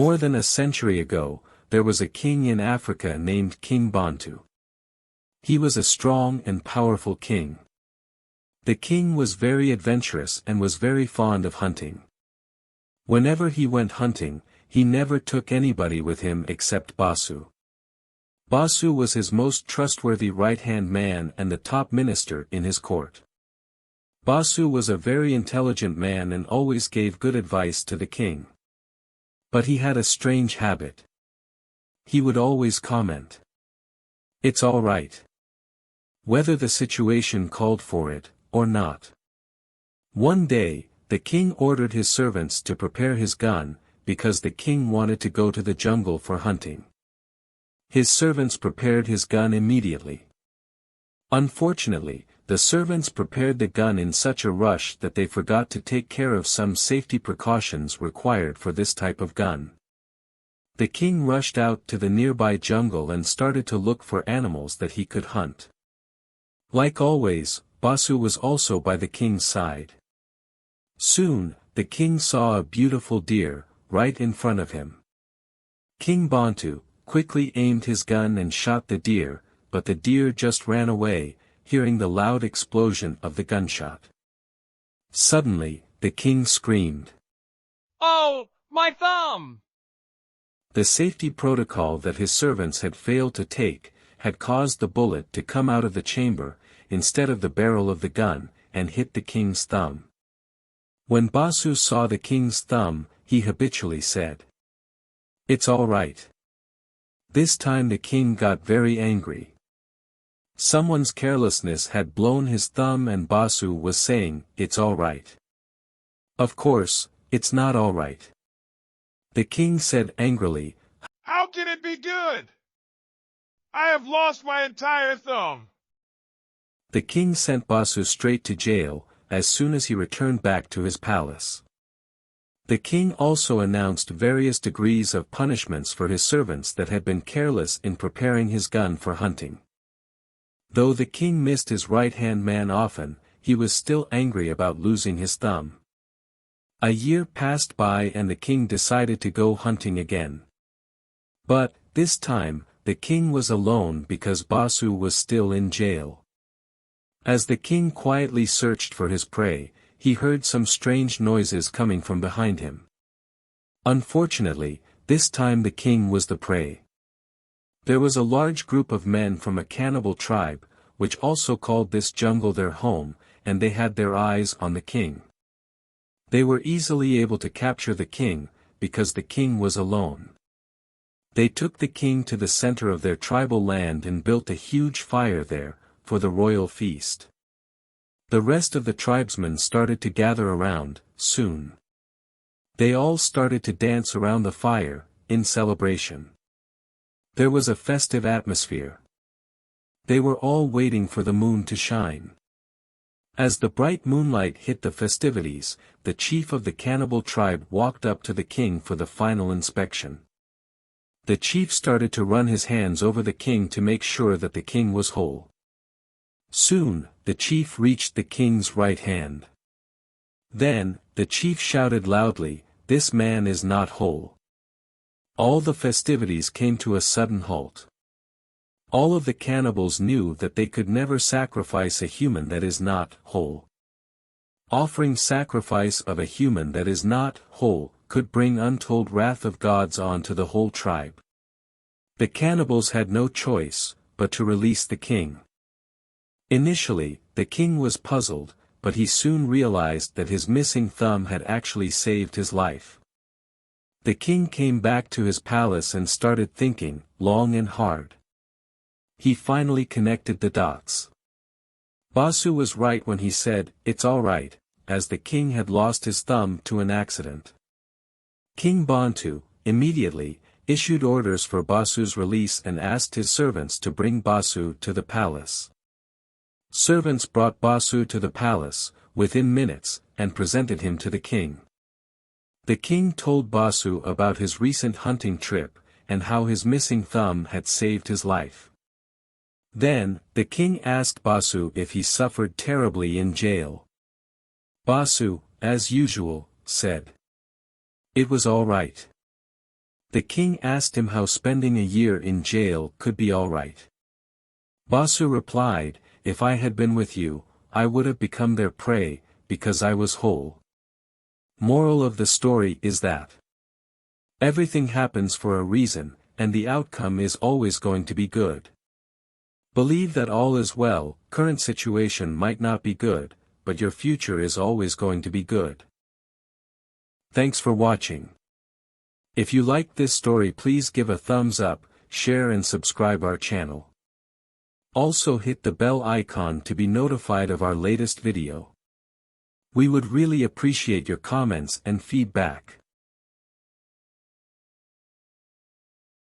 More than a century ago, there was a king in Africa named King Bantu. He was a strong and powerful king. The king was very adventurous and was very fond of hunting. Whenever he went hunting, he never took anybody with him except Basu. Basu was his most trustworthy right-hand man and the top minister in his court. Basu was a very intelligent man and always gave good advice to the king. But he had a strange habit. He would always comment, "It's all right," whether the situation called for it, or not. One day, the king ordered his servants to prepare his gun, because the king wanted to go to the jungle for hunting. His servants prepared his gun immediately. Unfortunately, the servants prepared the gun in such a rush that they forgot to take care of some safety precautions required for this type of gun. The king rushed out to the nearby jungle and started to look for animals that he could hunt. Like always, Basu was also by the king's side. Soon, the king saw a beautiful deer, right in front of him. King Bantu quickly aimed his gun and shot the deer, but the deer just ran away, hearing the loud explosion of the gunshot. Suddenly, the king screamed, "Oh, my thumb!" The safety protocol that his servants had failed to take, had caused the bullet to come out of the chamber, instead of the barrel of the gun, and hit the king's thumb. When Basu saw the king's thumb, he habitually said, "It's all right." This time the king got very angry. Someone's carelessness had blown his thumb and Basu was saying, "It's all right." Of course, it's not all right. The king said angrily, "How can it be good? I have lost my entire thumb." The king sent Basu straight to jail, as soon as he returned back to his palace. The king also announced various degrees of punishments for his servants that had been careless in preparing his gun for hunting. Though the king missed his right-hand man often, he was still angry about losing his thumb. A year passed by and the king decided to go hunting again. But, this time, the king was alone because Basu was still in jail. As the king quietly searched for his prey, he heard some strange noises coming from behind him. Unfortunately, this time the king was the prey. There was a large group of men from a cannibal tribe, which also called this jungle their home, and they had their eyes on the king. They were easily able to capture the king, because the king was alone. They took the king to the center of their tribal land and built a huge fire there, for the royal feast. The rest of the tribesmen started to gather around, soon. They all started to dance around the fire, in celebration. There was a festive atmosphere. They were all waiting for the moon to shine. As the bright moonlight hit the festivities, the chief of the cannibal tribe walked up to the king for the final inspection. The chief started to run his hands over the king to make sure that the king was whole. Soon, the chief reached the king's right hand. Then, the chief shouted loudly, "This man is not whole." All the festivities came to a sudden halt. All of the cannibals knew that they could never sacrifice a human that is not whole. Offering sacrifice of a human that is not whole could bring untold wrath of gods on to the whole tribe. The cannibals had no choice, but to release the king. Initially, the king was puzzled, but he soon realized that his missing thumb had actually saved his life. The king came back to his palace and started thinking, long and hard. He finally connected the dots. Basu was right when he said, "It's all right," as the king had lost his thumb to an accident. King Bantu, immediately, issued orders for Basu's release and asked his servants to bring Basu to the palace. Servants brought Basu to the palace, within minutes, and presented him to the king. The king told Basu about his recent hunting trip, and how his missing thumb had saved his life. Then, the king asked Basu if he suffered terribly in jail. Basu, as usual, said, "It was all right." The king asked him how spending a year in jail could be alright. Basu replied, "If I had been with you, I would have become their prey, because I was whole." Moral of the story is that everything happens for a reason, and the outcome is always going to be good. Believe that all is well. Current situation might not be good, but your future is always going to be good. Thanks for watching. If you liked this story, please give a thumbs up, share and subscribe our channel. Also hit the bell icon to be notified of our latest video. We would really appreciate your comments and feedback.